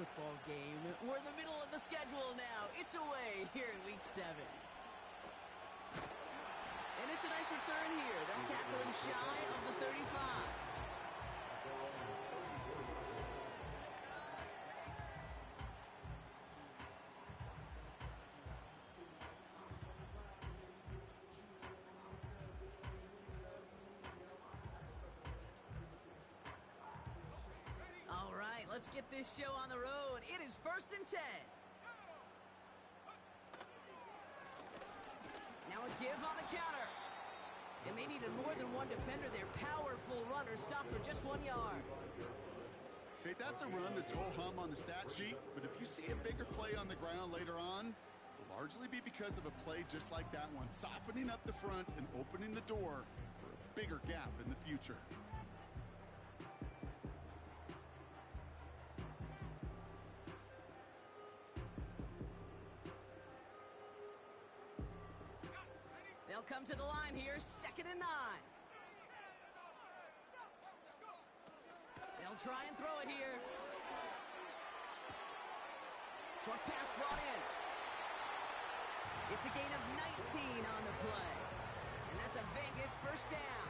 football game. We're in the middle of the schedule now. It's away here in Week 7. And it's a nice return here. They'll tackle him shy of the 35. All right, let's get this show on the road. It is 1st and 10. Now a give on the counter. And they needed more than one defender. Their powerful runner stopped for just 1 yard. Okay, that's a run that's ho-hum on the stat sheet, but if you see a bigger play on the ground later on, it'll largely be because of a play just like that one, softening up the front and opening the door for a bigger gap in the future. They'll come to the line here, 2nd and 9. They'll try and throw it here. Short pass brought in. It's a gain of 19 on the play. And that's a Vegas 1st down.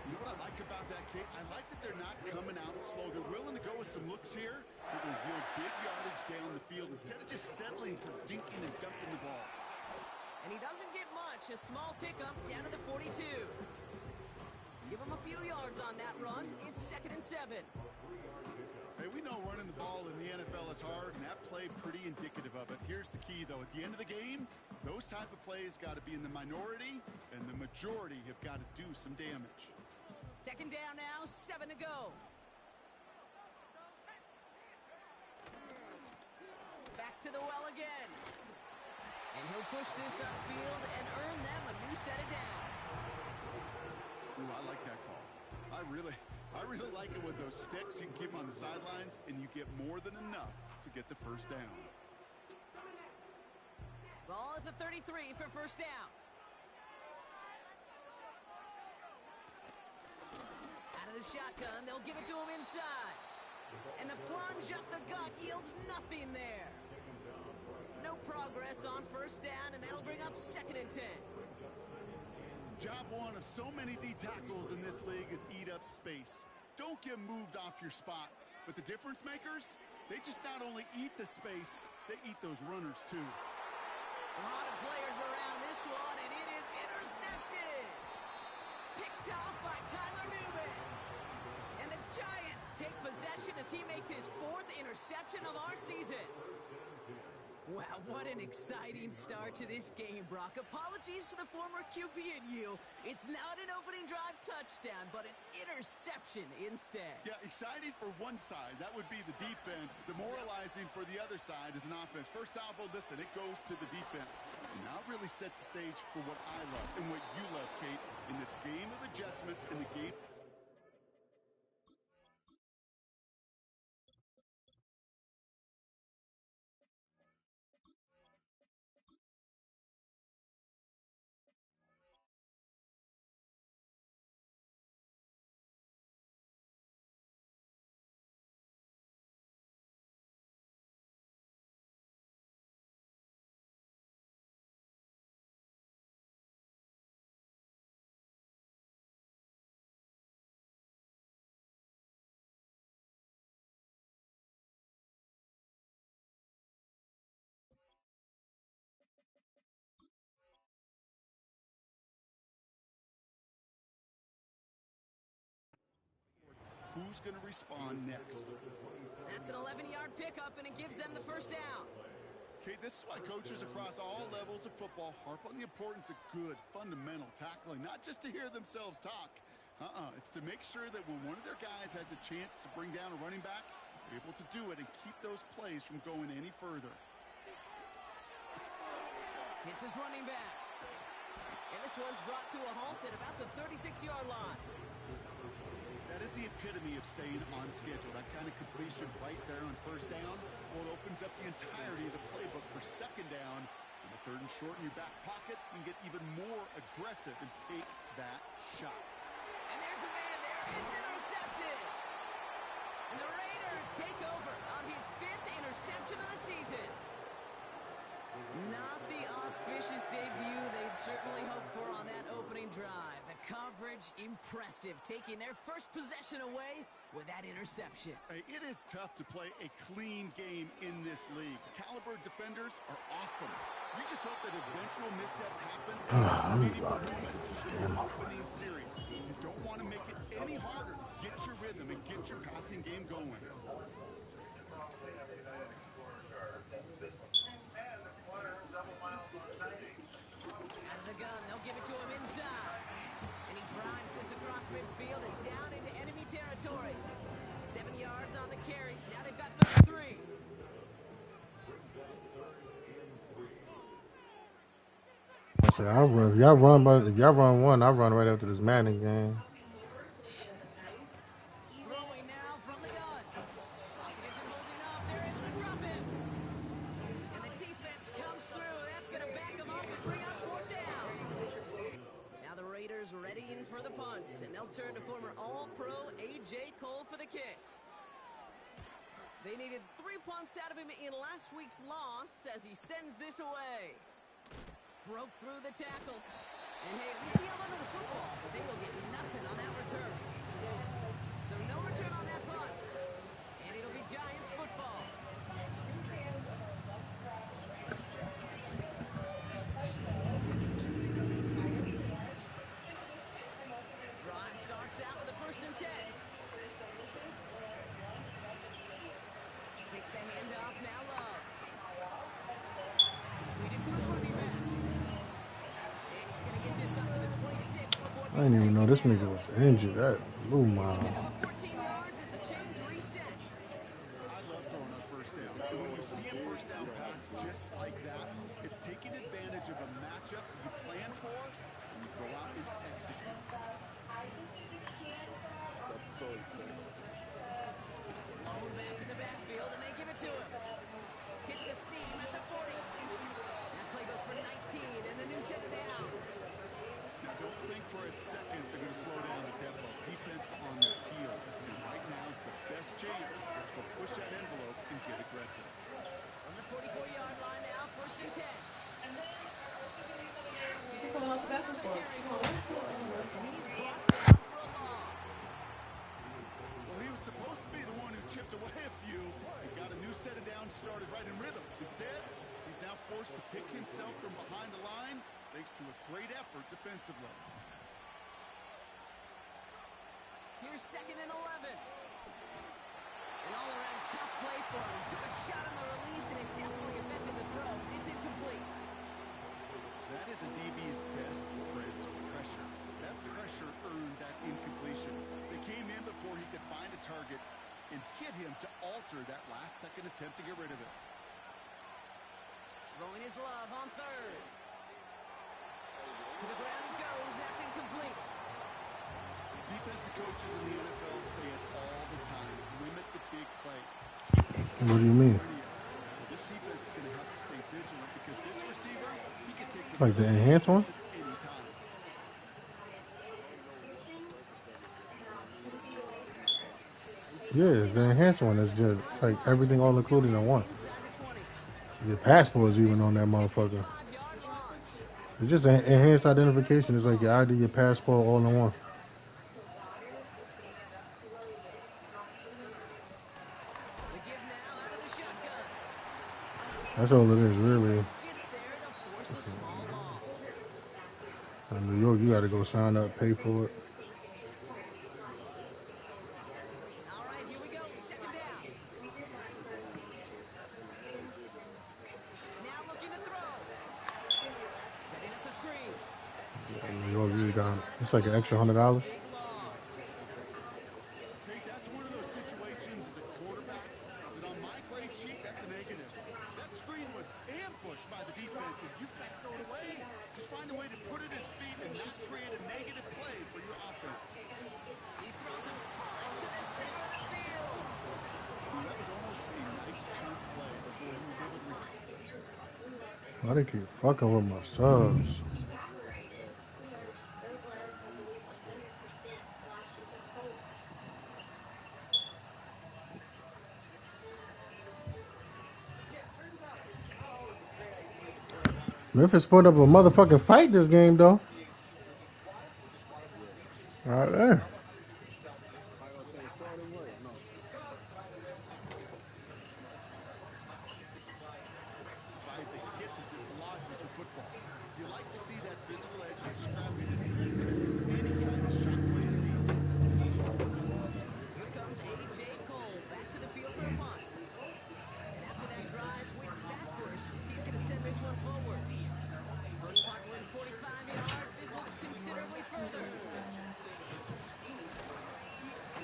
You know what I like about that, Kate? I like that they're not coming out slow. They're willing to go with some looks here that will yield big yardage down the field instead of just settling for dinking and dunking the ball. And he doesn't get much. A small pickup down to the 42. Give him a few yards on that run. It's 2nd and 7. Hey, we know running the ball in the NFL is hard, and that play pretty indicative of it. Here's the key, though. At the end of the game, those type of plays got to be in the minority, and the majority have got to do some damage. 2nd down now, 7 to go. Back to the well again. And he'll push this upfield and earn them a new set of downs. Ooh, I like that call. I really like it with those sticks. You can keep them on the sidelines, and you get more than enough to get the 1st down. Ball at the 33 for 1st down. Out of the shotgun, they'll give it to him inside. And the plunge up the gut yields nothing there. No progress on 1st down, and that'll bring up 2nd and 10. Job one of so many D tackles in this league is eat up space. Don't get moved off your spot. But the difference makers, they just not only eat the space, they eat those runners too. A lot of players around this one, and it is intercepted. Picked off by Tyler Newman. And the Giants take possession as he makes his 4th interception of our season. Wow, what an exciting start to this game, Brock. Apologies to the former QB and you. It's not an opening drive touchdown, but an interception instead. Yeah, exciting for one side. That would be the defense. Demoralizing for the other side as an offense. First salvo, listen, it goes to the defense. And now it really sets the stage for what I love and what you love, Kate, in this game of adjustments in the game. Who's going to respond next? That's an 11-yard pickup, and it gives them the 1st down. Okay, this is why coaches across all levels of football harp on the importance of good, fundamental tackling, not just to hear themselves talk. It's to make sure that when one of their guys has a chance to bring down a running back, they're able to do it and keep those plays from going any further. It's his running back. And this one's brought to a halt at about the 36-yard line. That is the epitome of staying on schedule. That kind of completion right there on 1st down. Well, it opens up the entirety of the playbook for 2nd down. In the 3rd and short in your back pocket, you can get even more aggressive and take that shot. And there's a man there. It's intercepted. And the Raiders take over on his interception of the season. Not the auspicious debut they'd certainly hoped for on that opening drive. The coverage, impressive, taking their first possession away with that interception. Hey, it is tough to play a clean game in this league. Caliber defenders are awesome. You just hope that eventual missteps happen. Opening series. You don't want to make it any harder. Get your rhythm and get your passing game going. Out of the gun, they'll give it to him inside. And he drives this across midfield and down into enemy territory. 7 yards on the carry. Now they've got 33. So I run. If y'all run one, I run right after this Madden game. Throwing now from the gun. Pocket isn't holding up. They're able to drop him. And the defense comes through. That's going to back them up and bring up 4th down. Now the Raiders readying for the punt. And they'll turn to former All-Pro A.J. Cole for the kick. They needed 3 punts out of him in last week's loss as he sends this away. Broke through the tackle. And hey, at least he held onto the football, but they will get nothing on that return. So no return on that punt. And it'll be Giants football. Drive starts out with a 1st and 10. Takes the handoff, now Love. Lead it to his running back. And he's going to get this up to the 26 before I didn't even know this nigga was injured. That blew my. 14 yards as the chains reset. I love throwing on 1st down. And when you see a 1st down pass just like that, it's taking advantage of a matchup you plan for and you go out and execute. Blown back in the backfield, and they give it to him. Hits a seam at the 40. That play goes for 19 and a new set of downs. Now, don't think for a second they're going to slow down the tempo. Defense on their heels. And right now is the best chance to go push that envelope and get aggressive. On the 44-yard line now, 1st and 10. He's brought down for a loss. Well, he was supposed to be the one who chipped away a few and got a new set of downs started right in rhythm. Instead, he's now forced to pick himself from behind the line thanks to a great effort defensively. Here's 2nd and 11. An all-around tough play for him. He took a shot on the release, and it definitely affected the throw. It's incomplete. That is a DB's best friend, pressure. That pressure earned that incompletion. They came in before he could find a target and hit him to alter that last-second attempt to get rid of it. Throwing his Love on 3rd. To the ground he goes. That's incomplete. Defensive coaches in the NFL say it all the time. Limit the big play. What do you mean? This defense is going to have to stay vigilant because this receiver, he can take the Like the enhanced one? anytime. Yeah, the enhanced one is just like everything all included in one. Your passport is even on that motherfucker. It's just an enhanced identification. It's like your ID, your passport, all in one. That's all it is, really. In New York, you got to go sign up, pay for it. All right, here we go. 2nd down. Now looking to throw. Setting up the screen. In New York, you got it's like an extra $100. Hey, that's one of those situations as a quarterback that on my grade sheet, that's a negative. That screen was ambushed by the defense, and you've got to throw it away. Just find a way to put it at his feet and not create a negative play for your offense. He throws him to the center of the field. That was almost a nice chunk play before he was able to. Why they keep fucking with my subs? Memphis put up a motherfucking fight this game, though. Right there. Right, they get that this locker is the football. You like to see that physical edge and scrappiness to make testing any kind of shot plays deep. Here comes A.J. Cole back to the field for the punt. And after that drive went backwards, he's going to send this one forward. First punt went 45 yards. This looks considerably further. And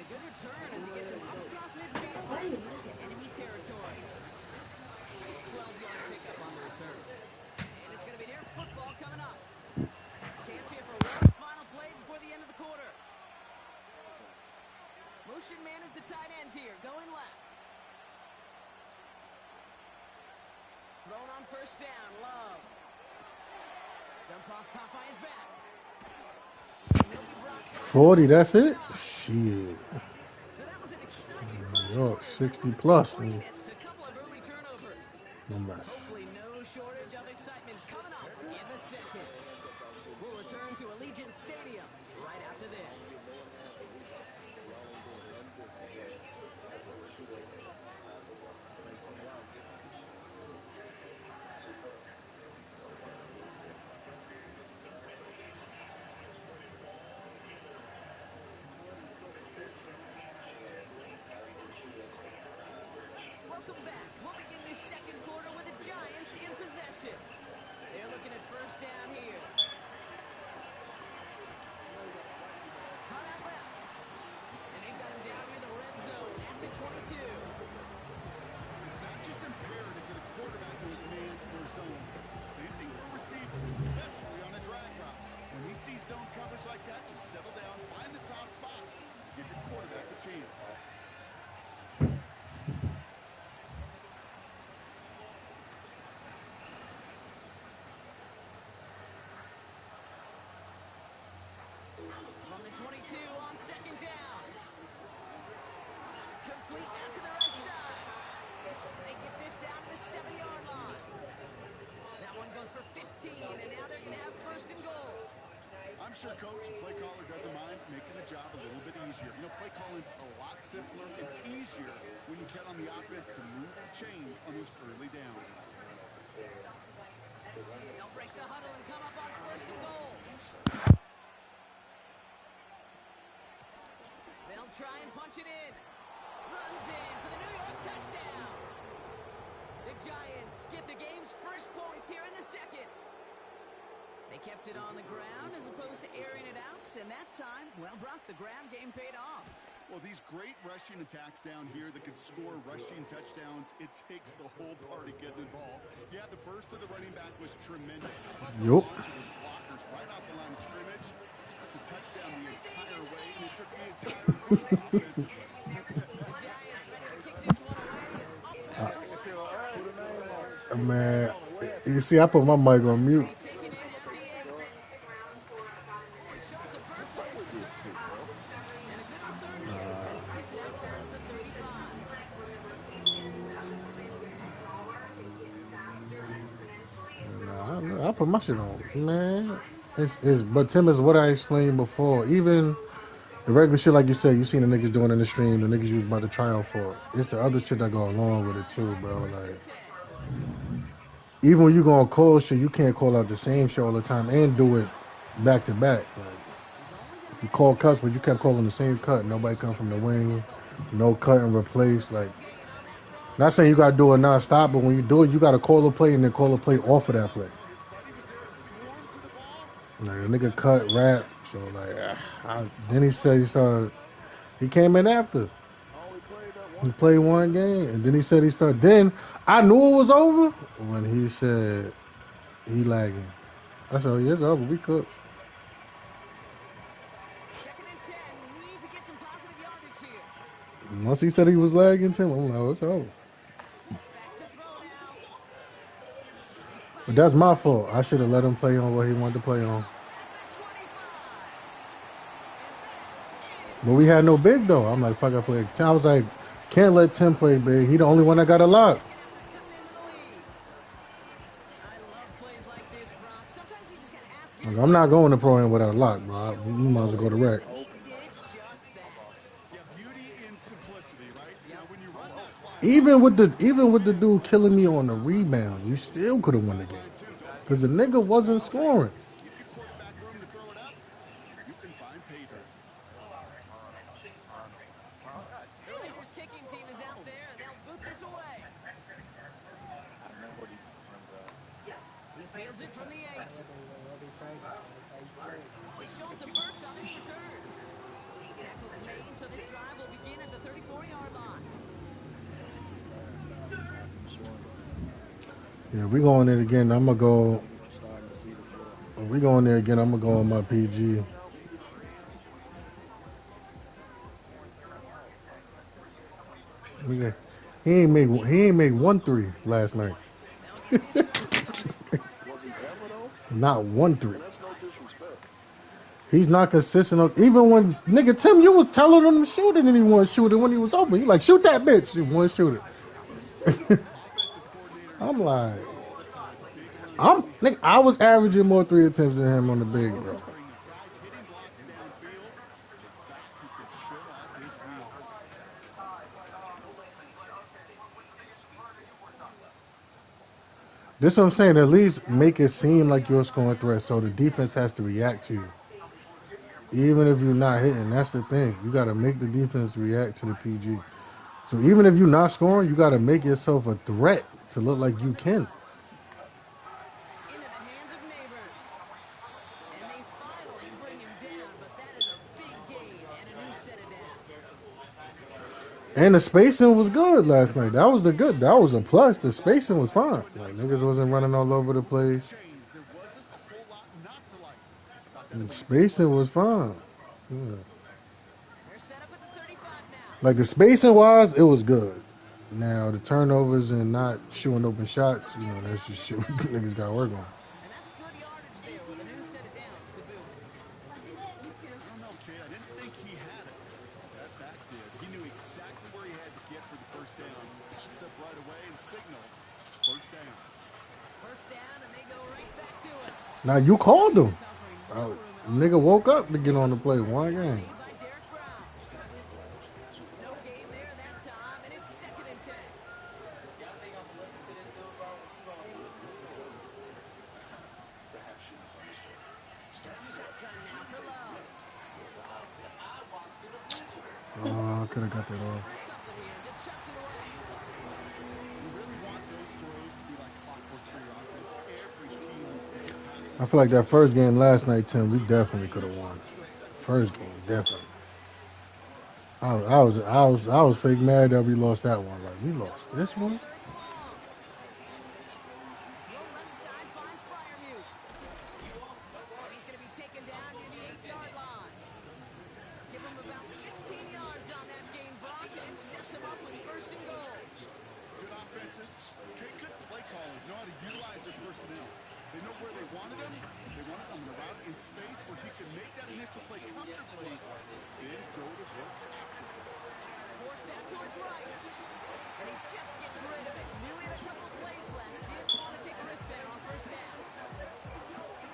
a good return as he gets him up across midfield and into enemy territory. Nice 12-yard pickup on the return. And it's going to be their football coming up. Chance here for one final play before the end of the quarter. Motion man is the tight end here, going left. Thrown on first down, Love. Dump off caught by his back. 40, that's it? Shit. So that was an exciting Yo, 60 plus. a couple of early turnovers. No match. Hopefully no shortage of excitement coming up in the second. We'll return to Allegiant Stadium right after this. Welcome back. We'll begin this second quarter with the Giants in possession. They're looking at first down here. Cut out left. And they've got him down near the red zone at the 22. It's not just imperative that a quarterback knows man or zone. Same thing for a receiver, especially on a drag route. When he sees zone coverage like that, just settle down, find the soft spot, give your quarterback a chance. From the 22 on second down. Complete out to the right side. They get this down to the 7-yard line. That one goes for 15, and now they're going to have first and goal. I'm sure coach and play caller doesn't mind making the job a little bit easier. You know, play calling's a lot simpler and easier when you count on the offense to move the chains on those early downs. They'll break the huddle and come up on first and goal. They'll try and punch it in. Runs in for the New York touchdown. The Giants get the game's first points here in the second. They kept it on the ground as opposed to airing it out, and that time, well, Brock, the ground game paid off. Well, these great rushing attacks down here that can score rushing touchdowns, it takes the whole party getting involved. Yeah, the burst of the running back was tremendous. Yup. Those blockers right off the line of scrimmage. That's a touchdown the entire way, and it took the entire offense. The Giants ready to kick this one away. Off the Man, you see, I put my mic on mute. taking in at the 8. He shows a perfect return. And a good return here as he gets it out past the 35. Nah, I put my shit on, man. But Tim, is what I explained before. Even the regular shit, like you said, you seen the niggas doing in the stream, the niggas you was about to try out for. It's the other shit that go along with it too, bro. Like, even when you go on call shit, you can't call out the same shit all the time and do it back to back. Like, you call cuts, but you kept calling the same cut. Nobody come from the wing, no cut and replace. Like, not saying you gotta do it non-stop, but when you do it, you gotta call a play and then call a play off of that play. Like, a nigga cut, rap, so like, then he said he came in after. He played one game, and then he said he started. Then I knew it was over when he said he lagging. I said, yeah, it's over. We cooked. Second and 10. We need to get some positive yardage here. Once he said he was lagging, Tim, I'm like, oh, it's over. Back to throw now. But that's my fault. I should have let him play on what he wanted to play on. But we had no big, though. I'm like, fuck, I play 10. I was like, can't let Tim play big. He the only one that got a lock. I love plays like this Like, I'm not going to pro-am without a lock, bro. You might as well go to rec. He did just that. Yeah, beauty in simplicity, right? Now, when you run that fly Even with the dude killing me on the rebound, you still could have won the game. line, too, don't Because the nigga wasn't scoring. give your quarterback room to throw it up, you can find pay dirt. The Raiders kicking team is out there, and they'll boot this away. He fields it from the 8. Oh, he's showing some burst on this return. Tackles made, so this drive will begin at the 34-yard line. Yeah, we going there again. I'm going to go. We going there again. I'm going to go on my PG. He ain't make 1 3 last night. They'll get this one. First and 10. Not 1 3. He's not consistent. Even when nigga Tim, you was telling him to shoot it and he wouldn't shoot it when he was open. You like shoot that bitch. He wouldn't shoot it. Offensive coordinators I'm tell us like, all the time, big learning. I was averaging more 3 attempts than him on the big, bro. Guys hitting blocks downfield with a back who could show off his wheels. This what I'm saying. At least make it seem like you're a scoring threat, so the defense has to react to you. Even if you're not hitting, that's the thing. You got to make the defense react to the PG. So even if you're not scoring, you got to make yourself a threat to look like you can. Into the hands of Neighbors. And they finally bring him down, but that is a big gain and a new set of downs. And the spacing was good last night. That was a plus. The spacing was fine. Like niggas wasn't running all over the place. There wasn't a whole lot not to like about And that. spacing was fine. Yeah. They're set up at the 35 now. Like the spacing wise, it was good. Now the turnovers and not shooting open shots, that's just shit niggas got to work on. And that's good yardage there with a new set of downs to boot. I don't know, kid. I didn't think he had it. That back did. He knew exactly where he had to get for the first down. Pops up right away and signals first down. First down, and they go right back to it. Now you called him. It's offering no room at all. Nigga woke up to get on the play one game. Made by Derek Brown. No gain there that time, and it's 2nd and 10. Shotgun now for Lowe. Oh, I could have got that off. Something here, just chucks it away. You really want those throws to be like clockwork for your offense. Every team needs to get passes. I feel like that first game last night, Tim, we definitely could have won. First game, definitely. I was fake mad that we lost that one. Like we lost this one. Throw left side finds Fryermuth. And he's going to be taken down near the 8-yard line. Give him about 16 yards on that gain, Brock, and it sets him up with 1st and goal. Good offenses. Good play callers know how to utilize their personnel. They know where they wanted them. They wanted them on the route in space where he can make that initial play comfortably, then go to work after it. Forced that to his right. And he just gets rid of it. Knew he had a couple of plays left. Didn't want to take a risk there on 1st down.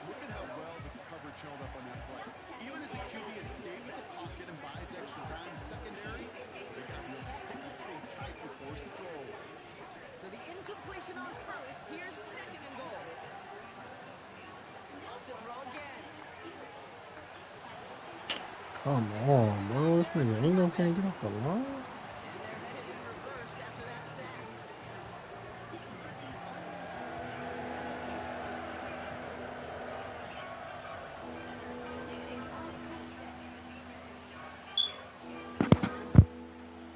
Look at how well the coverage held up on that play. Even as a QB escapes the pocket and buys extra time secondary, they got real sticky, stay tight and force the throw. So the incompletion on 1st. Here's 2nd and goal. Wants to throw again. Come on, bro. This nigga ain't no can't get off the line. And they're headed in reverse after that sack.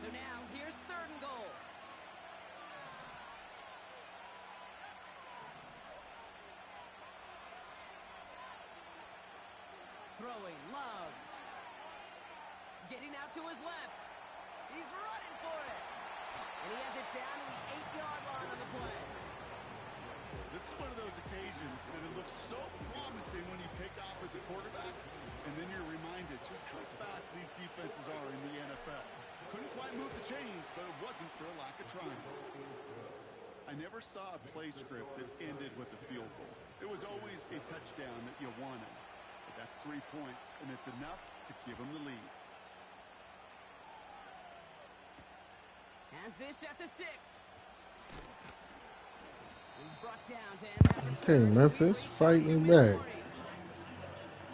So now, here's 3rd and goal. Throwing, Love. Getting out to his left. He's running for it. And he has it down to the 8-yard line on the play. This is one of those occasions that it looks so promising when you take off as a quarterback, and then you're reminded just how fast these defenses are in the NFL. Couldn't quite move the chains, but it wasn't for a lack of trying. I never saw a play script that ended with a field goal. It was always a touchdown that you wanted. But that's 3 points, and it's enough to give them the lead. Has this at the 6. He's brought down to end that return. Okay, Memphis fighting back.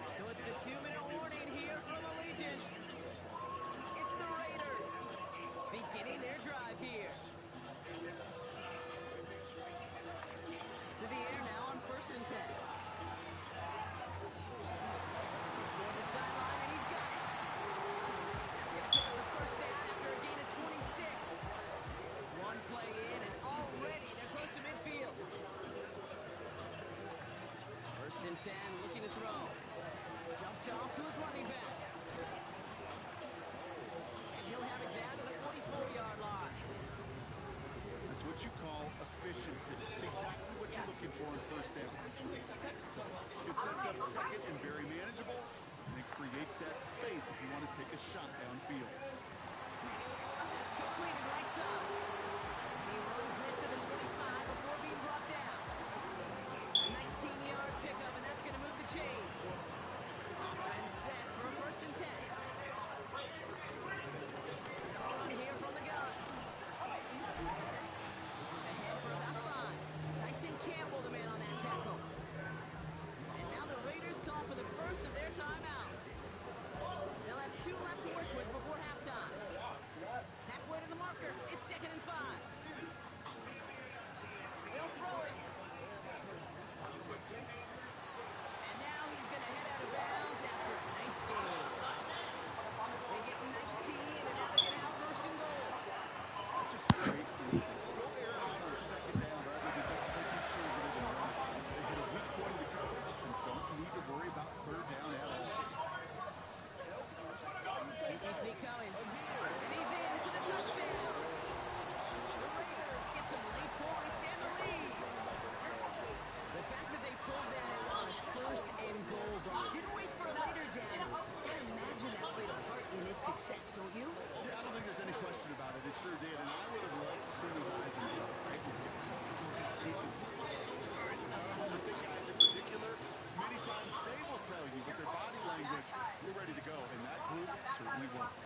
So it's the 2-minute warning here from Allegiant. It's the Raiders beginning their drive here. To the air now on 1st and 10. Toward the sideline, and he's got it. That's going to pick up the first down after a gain of 26. One play in, and already they're close to midfield. 1st and 10, looking to throw. Dumped off to his running back. And he'll have it down to the 44-yard line. That's what you call efficiency. Exactly what you're looking for in first down. Textbook. It sets up second and very manageable, and it creates that space if you want to take a shot downfield. That's completed right side. He runs this to the 25 before being brought down. 19-yard pickup, and that's going to move the chains. Offense set for a 1st and 10. Run here from the gun. This is ahead for about 5. Tyson Campbell, the man on that tackle. And now the Raiders call for the first of their timeouts. They'll have 2 left to work with before halftime. Halfway to the marker. It's 2nd and 5. They'll throw it. And now he's going to head out of bounds after a nice game. They get 19, and now they're going to have 1st and goal. That's just great instincts. Go air it out on 2nd down rather than just making sure that it's run. They hit a weak point in the coverage and don't need to worry about 3rd down at all. Keep sneak coming. And he's in for the touchdown. The Raiders get some late points and the lead. The fact that they pulled that out on a 1st and goal block. Didn't wait for a later down. I imagine that played a part in its success, don't you? Yeah, I don't think there's any question about it. It sure did, and I would have loved to see those eyes in the air, right? The big guys in particular, many times they will tell you with their body language, we're ready to go, and that group certainly was.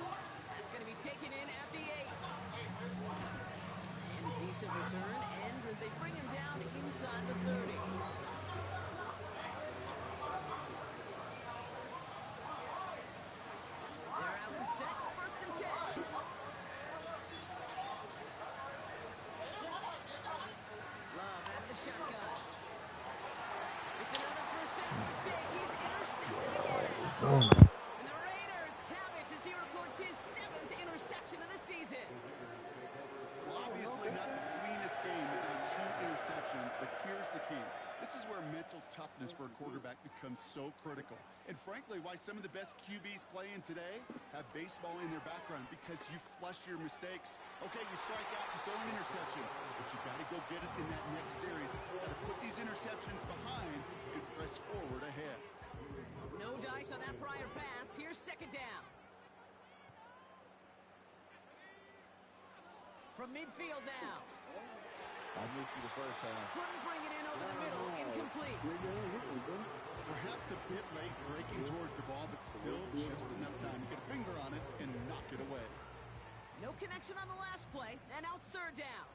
That's going to be taken in at the 8. And a decent return ends as they bring him down inside the 30. They're out and set. 1st and 10. Love at the shotgun. It's another 1st down mistake. He's intercepted again. And the Raiders have it as he records his 7th interception of the season. Well, obviously not the cleanest game without 2 interceptions, but here's the key. This is where mental toughness for a quarterback becomes so critical. And frankly, why some of the best QBs playing today have baseball in their background, because you flush your mistakes. Okay, you strike out, you throw an interception, but you got to go get it in that next series. You got to put these interceptions behind and press forward ahead. No dice on that prior pass. Here's 2nd down. From midfield now. I missed you the first time. Couldn't bring it in over the middle. Incomplete. Perhaps a bit late breaking towards the ball, but still just enough time to get a finger on it and knock it away. No connection on the last play, and now it's 3rd down.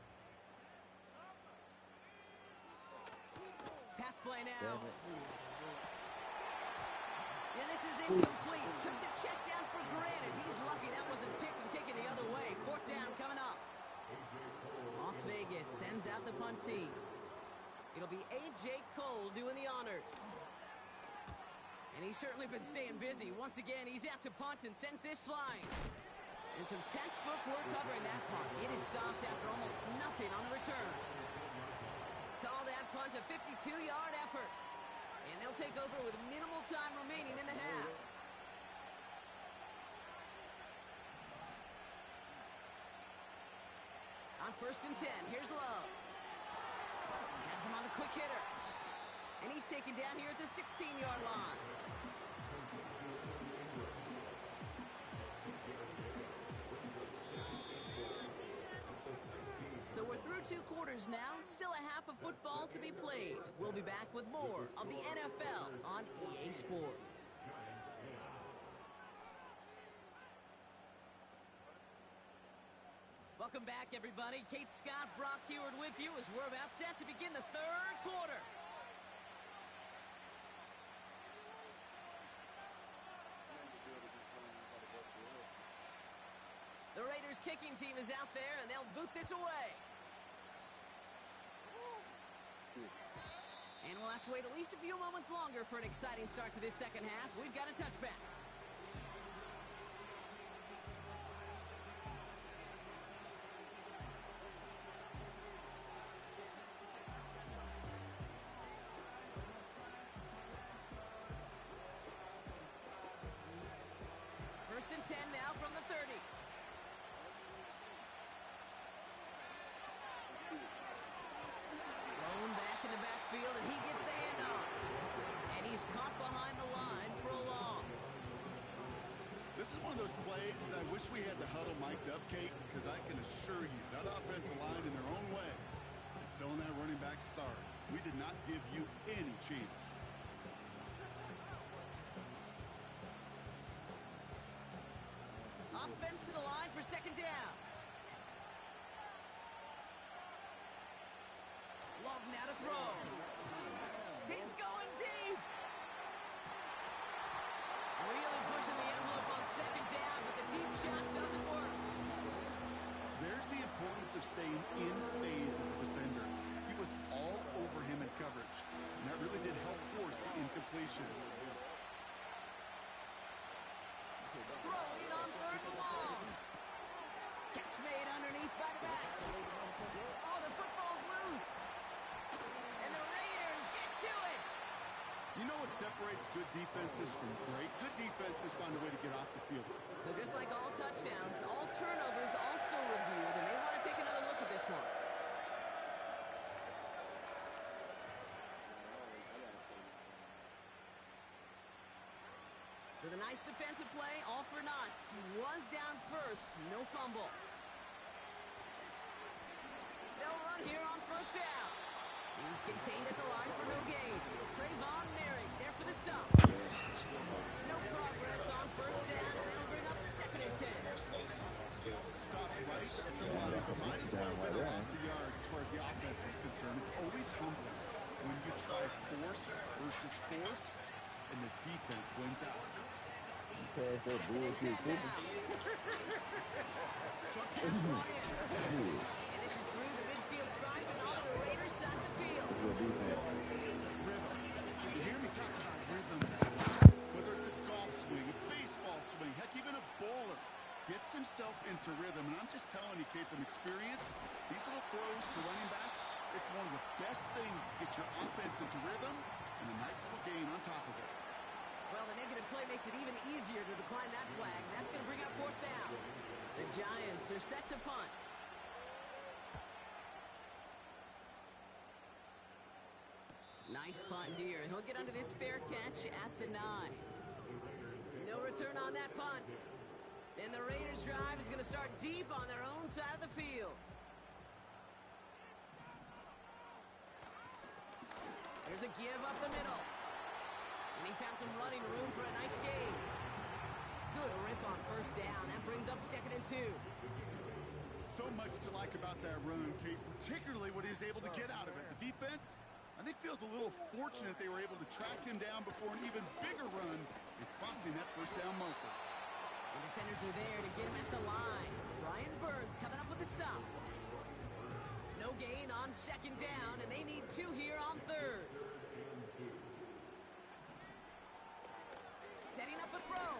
Pass play now. And this is incomplete. Took the check down for granted. He's lucky that wasn't picked and taken the other way. 4th down coming up. Las Vegas sends out the punt team. It'll be A.J. Cole doing the honors. And he's certainly been staying busy. Once again, he's out to punt and sends this flying. And some textbook work covering that punt. It is stopped after almost nothing on the return. Call that punt a 52-yard effort. And they'll take over with minimal time remaining in the half. On 1st and 10, here's Love. Has him on the quick hitter. And he's taken down here at the 16-yard line. So we're through 2 quarters now, still a half of football to be played. We'll be back with more of the NFL on EA Sports. Welcome back, everybody. Kate Scott, Brock Heward with you as we're about set to begin the 3rd quarter. The Raiders kicking team is out there, and they'll boot this away. And we'll have to wait at least a few moments longer for an exciting start to this second half. We've got a touchback. First and 10 now from the 30. Thrown back in the backfield, and he gets the handoff. And he's caught behind the line for a loss. This is one of those plays that I wish we had the huddle mic'd up, Kate, because I can assure you that offensive line in their own way is telling that running back, sorry, we did not give you any chance. Offense to the line for second down. Love now to throw. He's going deep. Really pushing the envelope on second down, but the deep shot doesn't work. There's the importance of staying in phase as a defender. He was all over him in coverage, and that really did help force the incompletion. Throwing on 3rd and long. Catch made underneath by the back. Oh, the football's loose. And the Raiders get to it. You know what separates good defenses from great? Good defenses find a way to get off the field. So just like all touchdowns, all turnovers also reviewed, and they want to take another look at this one. So the nice defensive play, all for naught. He was down first, no fumble. They'll run here on first down. He's contained at the line for no gain. Trayvon Merrick there for the stop. No progress on first down, and they'll bring up second and 10. Stop right at the line. Might as well have been a loss of yards as far as the offense is concerned. It's always humbling when you try force versus force, and the defense wins out. Okay, so bullshit too. Short pass brought in. And this is through the midfield stripe and onto the Raiders side of the field. Rhythm. You hear me talk about rhythm a lot. Whether it's a golf swing, a baseball swing, heck, even a bowler gets himself into rhythm. And I'm just telling you, Kate, from experience, these little throws to running backs, it's one of the best things to get your offense into rhythm and a nice little gain on top of it. Well, the negative play makes it even easier to decline that flag. That's going to bring up 4th down. The Giants are set to punt. Nice punt here. He'll get under this fair catch at the 9. No return on that punt. And the Raiders drive is going to start deep on their own side of the field. Here's a give up the middle. And he found some running room for a nice gain. Good rip on first down. That brings up second and 2. So much to like about that run, Kate, particularly what he was able to get out of it. The defense, I think, feels a little fortunate they were able to track him down before an even bigger run and crossing that first down marker. The defenders are there to get him at the line. Brian Burns coming up with the stop. No gain on second down, and they need 2 here on 3rd. Setting up a throw.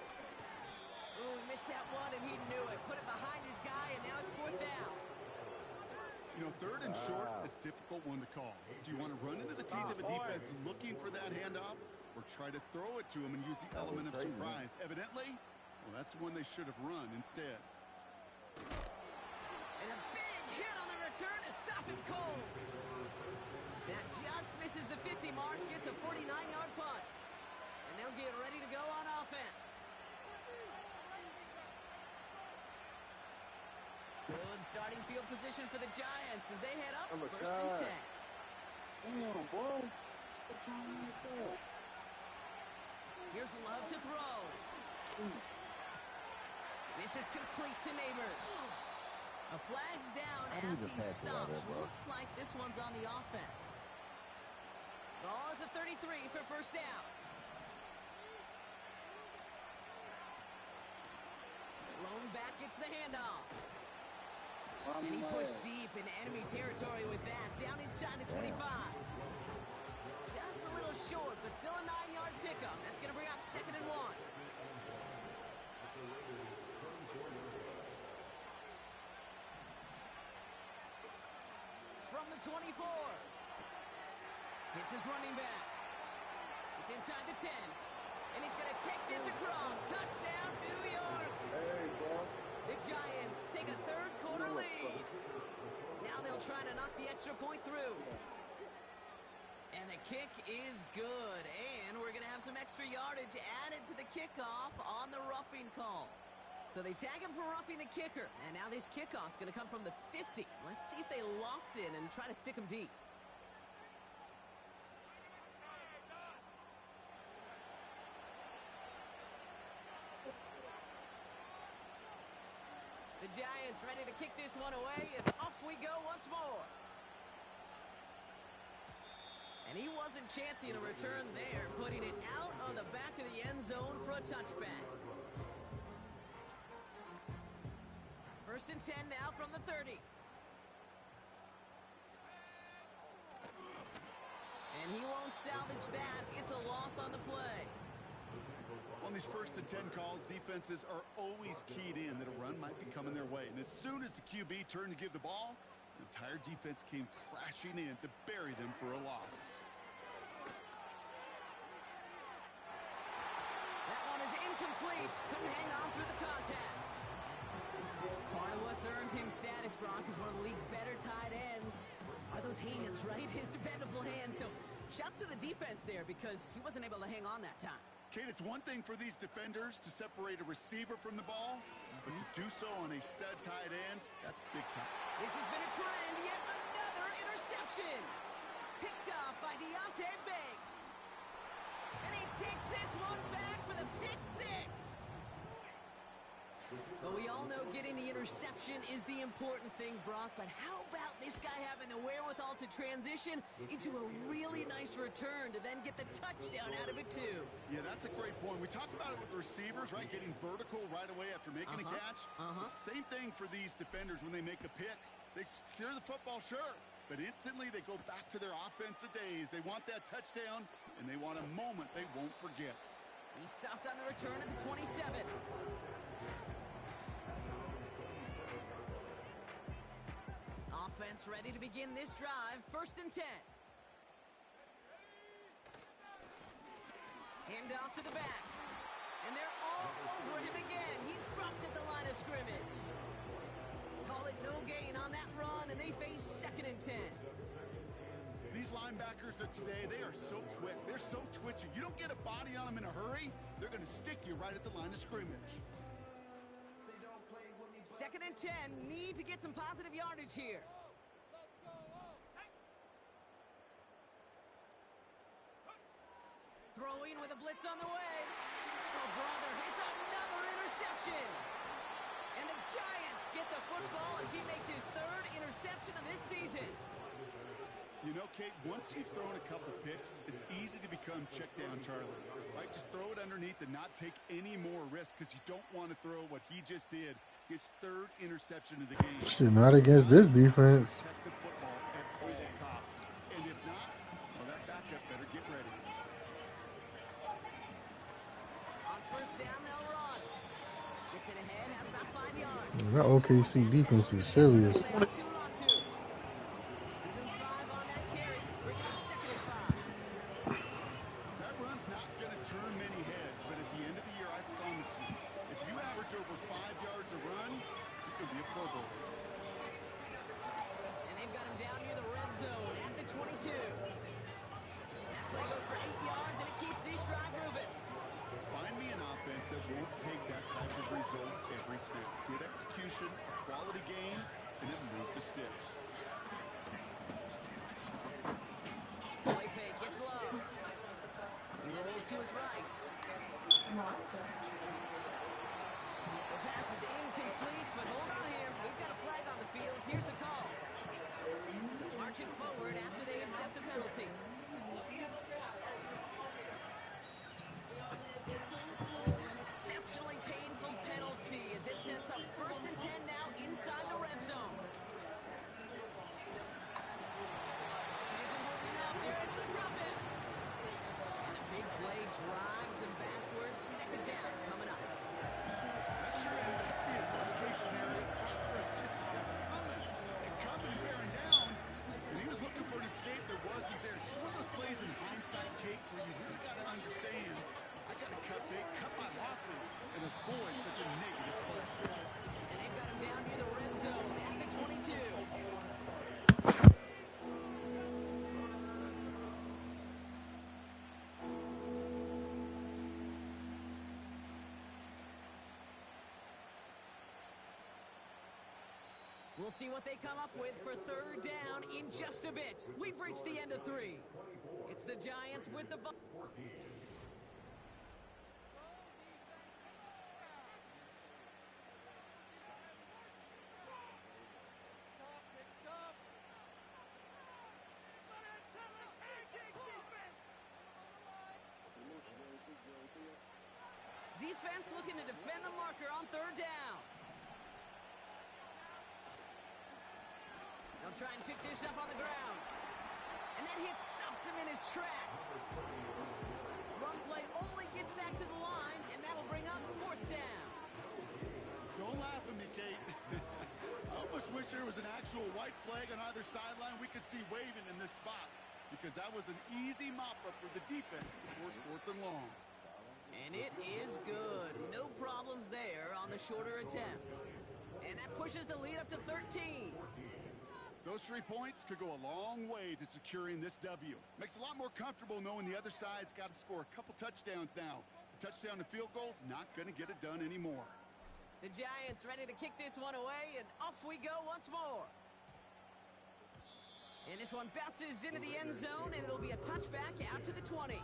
Ooh, he missed that one, and he knew it. Put it behind his guy, and now it's 4th down. You know, 3rd and short is a difficult one to call. Do you want to run into the teeth of a defense looking for that handoff, or try to throw it to him and use the element of surprise? Evidently, well, that's one they should have run instead. And a big hit on the return to stop him cold. That just misses the 50 mark, gets a 49-yard punt. And they'll get ready to go on offense. Good starting field position for the Giants as they head up Oh my first and God. 10. Damn, boy. What's wrong with that? Here's Love to throw. This is complete to Neighbors. A flag's down I need as to he pass it out stops. there, bro. Looks like this one's on the offense. Ball at the 33 for first down. Lone back gets the handoff. And he pushed deep into enemy territory with that. Down inside the 25. Just a little short, but still a 9-yard pickup. That's going to bring up 2nd and 1. From the 24. Hits his running back. It's inside the 10. And he's going to take this across. Touchdown, New York. Hey, bro. The Giants take a third-quarter lead. Now they'll try to knock the extra point through. And the kick is good. And we're going to have some extra yardage added to the kickoff on the roughing call. So they tag him for roughing the kicker. And now this kickoff's going to come from the 50. Let's see if they loft in and try to stick him deep. The Giants ready to kick this one away, and off we go once more. And he wasn't chancing a return there, putting it out on the back of the end zone for a touchback. First and 10 now from the 30. And he won't salvage that. It's a loss on the play. On these first and 10 calls, defenses are always keyed in that a run might be coming their way. And as soon as the QB turned to give the ball, the entire defense came crashing in to bury them for a loss. That one is incomplete. Couldn't hang on through the contact. Part of what's earned him status, Brock, is one of the league's better tight ends. Are those hands, right? His dependable hands. So shouts to the defense there because he wasn't able to hang on that time. Kate, it's one thing for these defenders to separate a receiver from the ball, but to do so on a stud tight end, that's big time. This has been a trend. Yet another interception. Picked off by Deontay Banks. And he takes this one back for the pick six. But we all know getting the interception is the important thing, Brock. But how about this guy having the wherewithal to transition into a really nice return to then get the touchdown out of it, too? Yeah, that's a great point. We talk about it with the receivers, right? Getting vertical right away after making a catch. Same thing for these defenders when they make a pick. They secure the football, sure. But instantly they go back to their offensive days. They want that touchdown, and they want a moment they won't forget. He stopped on the return at the 27. Offense ready to begin this drive. First and 10. Hand off to the back. And they're all over him again. He's dropped at the line of scrimmage. Call it no gain on that run, and they face 2nd and 10. These linebackers of today, they are so quick. They're so twitchy. You don't get a body on them in a hurry, they're going to stick you right at the line of scrimmage. 2nd and 10. Need to get some positive yardage here. Throwing with a blitz on the way. Oh, brother, it's another interception. And the Giants get the football as he makes his 3rd interception of this season. You know, Kate, once you've thrown a couple picks, it's easy to become check down Charlie, right? Just throw it underneath and not take any more risk because you don't want to throw what he just did, his 3rd interception of the game. Shit, not against this defense. Check the football at all costs. And if not, well, that backup better get ready. On first down, they'll run. Gets it ahead, has about 5 yards. That OKC defense is serious. 2 on 2. Within 5 on that carry. Bring it up 2nd and 5. That run's not going to turn many heads, but at the end of the year, I promise you, if you average over 5 yards a run, you could be a Pro Bowler. And they've got him down near the red zone at the 22. That play goes for 8 yards, and it keeps these drive moving. Find me an offense that won't take that type of result every snap. Good execution, quality game, and making him move the sticks. Play fake, gets low. He rolls to his right. The pass is incomplete, but hold on here. We've got a flag on the field. Here's the call. So marching forward after they accept the penalty. An exceptionally painful penalty as it sets up 1st and 10 now inside the red zone. They're able to drop it. And a big play drives them backwards. 2nd down coming up. That sure ended up being worst-case scenario. Phosphorus just kept coming and coming and bearing down. And he was looking for an escape that wasn't there. Just one of those plays in hindsight, Kate, where you really got to understand, I got to cut my losses and avoid such a negative play. And they've got him down near the red zone at the 22. We'll see what they come up with for 3rd down in just a bit. We've reached the end of 3. It's the Giants with the ball. Defense looking to defend the marker on 3rd down. They'll try and pick this up on the ground. And that hit stops him in his tracks. Run play only gets back to the line, and that'll bring up 4th down. Don't laugh at me, Kate. I almost wish there was an actual white flag on either sideline we could see waving in this spot, because that was an easy mop-up for the defense to force 4th and long. And it is good. No problems there on the shorter attempt. And that pushes the lead up to 13. Those 3 points could go a long way to securing this W. Makes it a lot more comfortable knowing the other side's got to score a couple touchdowns now. A touchdown to field goal's not going to get it done anymore. The Giants ready to kick this one away, and off we go once more. And this one bounces into the end zone, and it'll be a touchback out to the 20.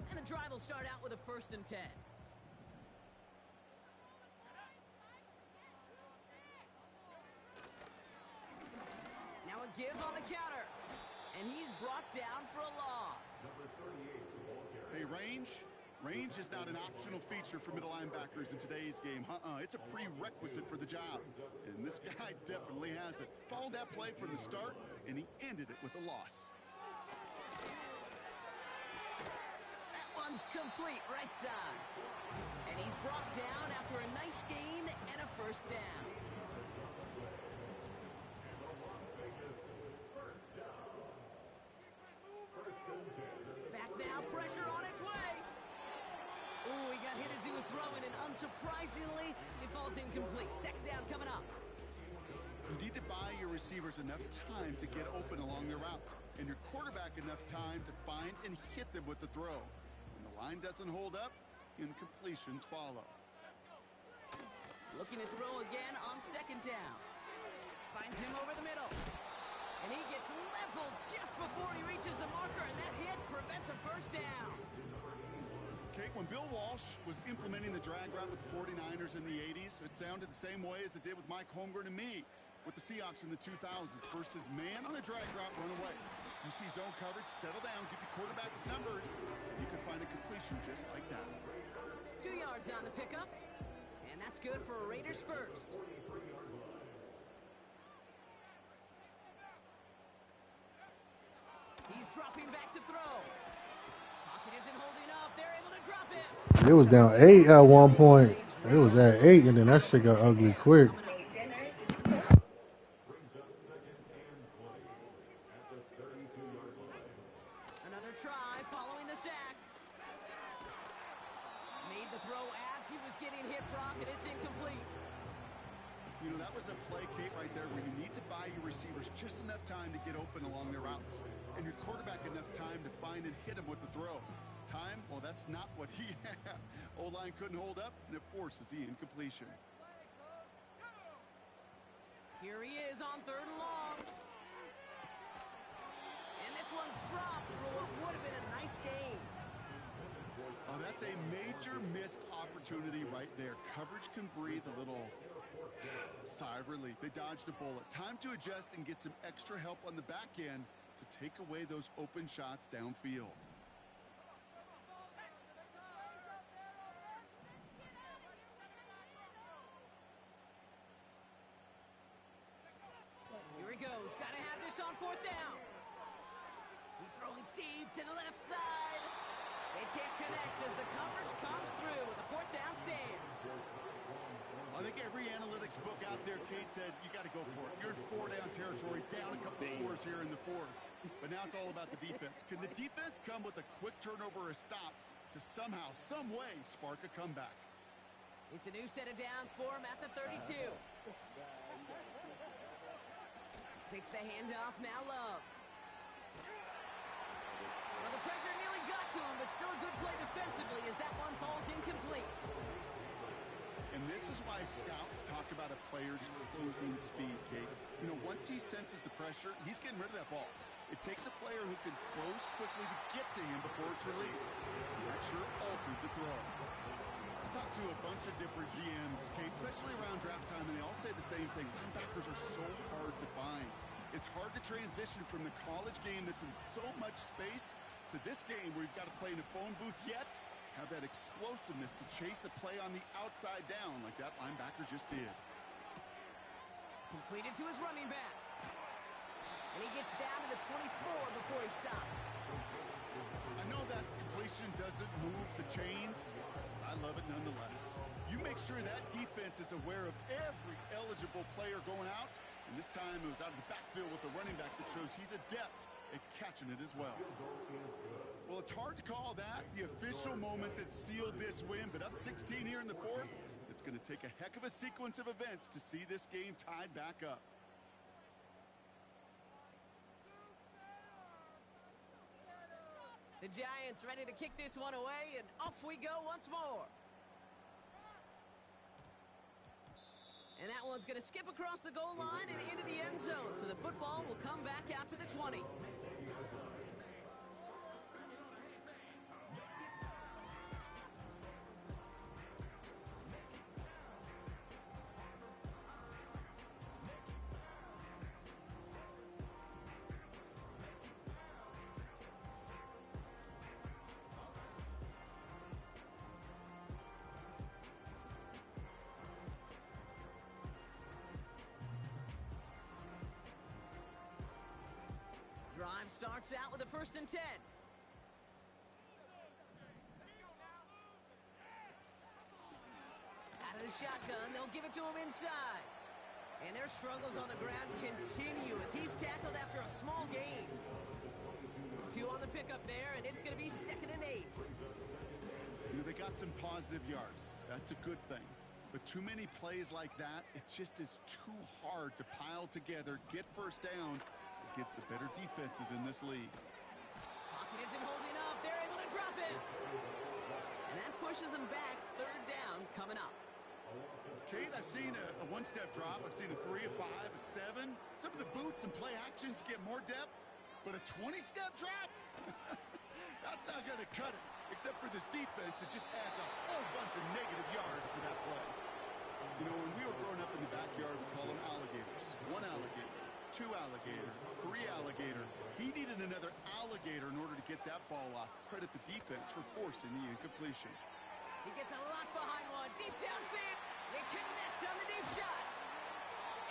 And the drive will start out with a 1st and 10. Now a give on the counter. And he's brought down for a loss. Hey, range is not an optional feature for middle linebackers in today's game. It's a prerequisite for the job. And this guy definitely has it. Followed that play from the start, and he ended it with a loss. That one's complete right side. And he's brought down after a nice gain and a 1st down. Back now, pressure on its way. Ooh, he got hit as he was throwing, and unsurprisingly, it falls incomplete. 2nd down coming up. You need to buy your receivers enough time to get open along their route, and your quarterback enough time to find and hit them with the throw. When the line doesn't hold up, incompletions follow. Looking to throw again on 2nd down. Finds him over the middle. And he gets leveled just before he reaches the marker, and that hit prevents a 1st down. Kate, when Bill Walsh was implementing the drag route with the 49ers in the 80s, it sounded the same way as it did with Mike Holmgren and me with the Seahawks in the 2000s. Versus man on the drag route, run away. You see zone coverage, settle down, give your quarterback his numbers. You can find a completion just like that. 2 yards on the pickup, and that's good for a Raiders 1st. He's dropping back to throw. Pocket isn't holding up. They're able to drop it. It was down 8 at one point. It was at 8, and then that shit got ugly quick. Another try following the sack. Made the throw as he was getting hit, Brock, and it's incomplete. You know, that was a play, Kate, right there where you need to buy your receivers just enough time to get open along their routes. And you're your quarterback enough time to find and hit him with the throw. Time, well, that's not what he had. O-line couldn't hold up, and it forces the incompletion. Here he is on 3rd and long. And this one's dropped for what would have been a nice game. Oh, that's a major missed opportunity right there. Coverage can breathe a little sigh of relief. They dodged a bullet. Time to adjust and get some extra help on the back end to take away those open shots downfield. Here he goes. Got to have this on 4th down. He's throwing deep to the left side. They can't connect as the coverage comes through with a 4th down stand. I think every analytics book out there, Kate, said you got to go for it. You're in 4-down territory, down a couple scores here in the 4th. But now it's all about the defense. Can the defense come with a quick turnover or a stop to somehow, some way, spark a comeback? It's a new set of downs for him at the 32. Takes the handoff, now Love. Well, the pressure nearly got to him, but still a good play defensively as that one falls incomplete. And this is why scouts talk about a player's closing speed, Kate. You know, once he senses the pressure, he's getting rid of that ball. It takes a player who can close quickly to get to him before it's released. That sure altered the throw. I talked to a bunch of different GMs, Kate, especially around draft time, and they all say the same thing. Linebackers are so hard to find. It's hard to transition from the college game that's in so much space to this game where you've got to play in a phone booth, yet have that explosiveness to chase a play on the outside down like that linebacker just did. Completed to his running back. And he gets down to the 24 before he stopped. I know that completion doesn't move the chains. I love it nonetheless. You make sure that defense is aware of every eligible player going out. And this time it was out of the backfield with a running back that shows he's adept at catching it as well. Well, it's hard to call that the official moment that sealed this win, but up 16 here in the 4th, it's going to take a heck of a sequence of events to see this game tied back up. The Giants ready to kick this one away, and off we go once more. And that one's going to skip across the goal line and into the end zone, so the football will come back out to the 20. Drive starts out with a 1st and 10. Out of the shotgun, they'll give it to him inside. And their struggles on the ground continue as he's tackled after a small gain. 2 on the pickup there, and it's going to be 2nd and 8. You know, they got some positive yards. That's a good thing. But too many plays like that, it just is too hard to pile together, get first downs against the better defenses in this league. Pocket isn't holding up. They're able to drop it. And that pushes them back. 3rd down coming up. Kate, I've seen a one-step drop. I've seen a 3, a 5, a 7. Some of the boots and play actions get more depth, but a 20-step drop? That's not going to cut it. Except for this defense, it just adds a whole bunch of negative yards to that play. You know, when we were growing up in the backyard, we call them alligators. 1 alligator, 2 alligator, 3 alligator. He needed another alligator in order to get that ball off. Credit the defense for forcing the incompletion. He gets a lot behind one. Deep downfield. They connect on the deep shot.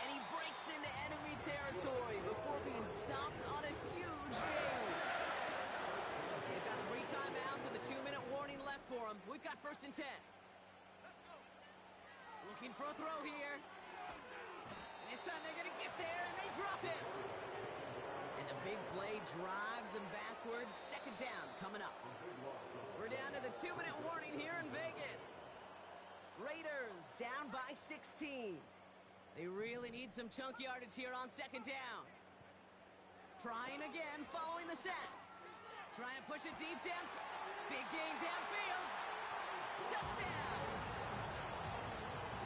And he breaks into enemy territory before being stopped on a huge gain. They've got 3 timeouts and the 2-minute warning left for them. We've got 1st and 10. Looking for a throw here. And this time they're going to get there, and they drop it. And the big play drives them backwards. 2nd down coming up. We're down to the 2-minute warning here in Vegas. Raiders down by 16. They really need some chunk yardage here on 2nd down. Trying again, following the sack. Trying to push it deep down. Big gain downfield. Touchdown.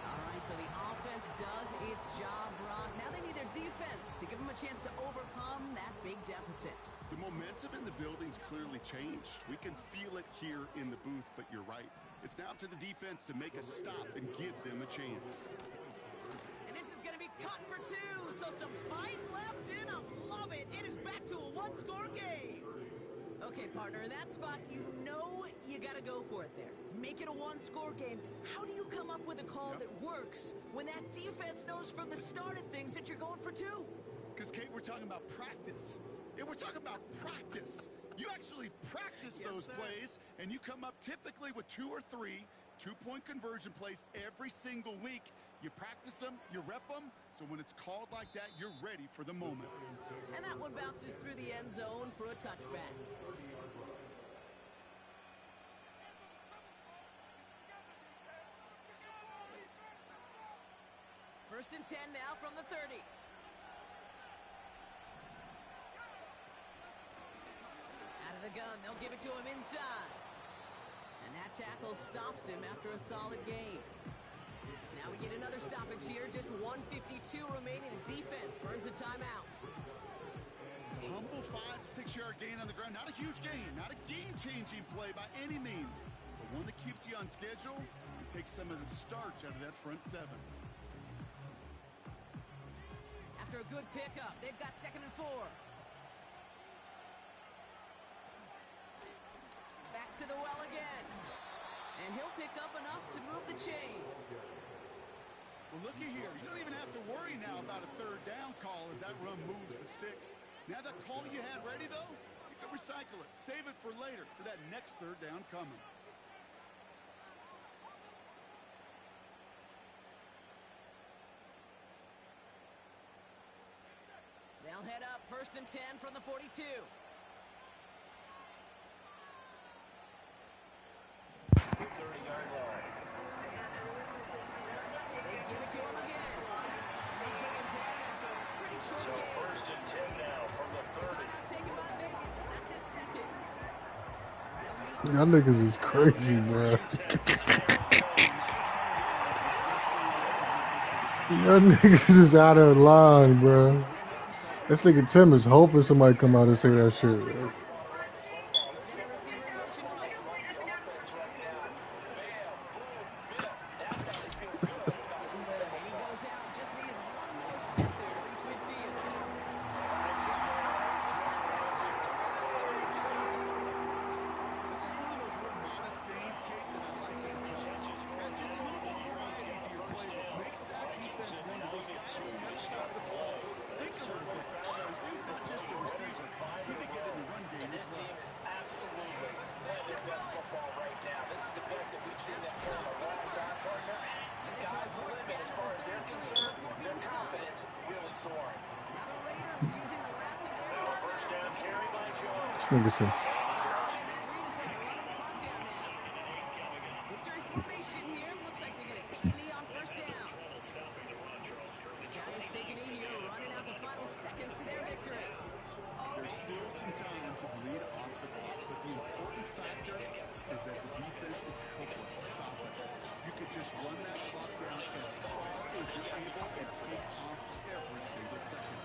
All right, so the offense does its job, Ron. Now they need their defense to give them a chance to overcome that big deficit. The momentum in the building's clearly changed. We can feel it here in the booth, but you're right. It's now up to the defense to make a stop and give them a chance. And this is going to be cut for two, so some fight left in. I love it. It is back to a one-score game. Okay, partner, in that spot, you know you got to go for it there. Make it a one-score game. How do you come up with a call that works when that defense knows from the start of things that you're going for two? Because, Kate, we're talking about practice. Yeah, we're talking about practice. You actually practice those plays, and you come up typically with 2 or 3 two-point conversion plays every single week. You practice them, you rep them, so when it's called like that, you're ready for the moment. And that one bounces through the end zone for a touchback. First and 10 now from the 30. Out of the gun, they'll give it to him inside. And that tackle stops him after a solid gain. Now we get another stoppage here, just 1:52 remaining. The defense burns a timeout. Humble 5 to 6 yard gain on the ground. Not a huge gain, not a game-changing play by any means, but one that keeps you on schedule and takes some of the starch out of that front 7. After a good pickup, they've got 2nd and 4. Back to the well again. And he'll pick up enough to move the chains. Well, looky here. You don't even have to worry now about a 3rd down call as that run moves the sticks. Now that call you had ready, though, you can recycle it. Save it for later, for that next 3rd down coming. They'll head up 1st and 10 from the 42. They give it to him again. And they bring him down after a pretty short So game. 1st and 10 now from the 30. Timeout taken by Vegas. That's at 2nd. Y'all niggas is crazy, man. Y'all niggas is out of line, bro. This nigga Tim is hoping somebody come out and say that shit. Right? Center receiver in motion right. And he goes out. Just needed one more step there to reach midfield. This is one of those real modest gains, Kate, that I like as a player. Adds just a little more variety to your playbook. Makes that defense one of those guys on the other side of the ball. Think a little bit. This dude's not just a receiver. He can get in the run game as well. Is absolutely playing their best football right now. This is the best that we've seen them play in a long time, partner. Sky's the limit as far as they're concerned. Their confidence really soaring. Now the Raiders using the rest of their 1st down carry by Jones. This nigga said, victory formation here. Looks like they're going to take a knee on 1st down. The Giants take a knee here, running out the final seconds to their victory. There's still some time to bleed off the clock, but the important factor is that the defense is helpless to stop it. You could just run that clock down as far as you're able and take off every single second.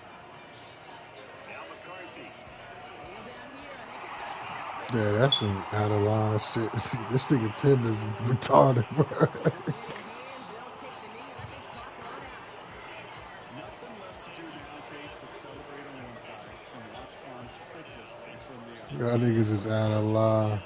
Now McCarthy. Kneel down here. I think it's time to celebrate. yeah, that's some out of line shit. This nigga Tim is retarded, bro. Hands, they'll take the knee, let this clock run out. Nothing left to do now, Kate, but celebrate on one side and watch on flip this one from the other. Y'all niggas is out of line.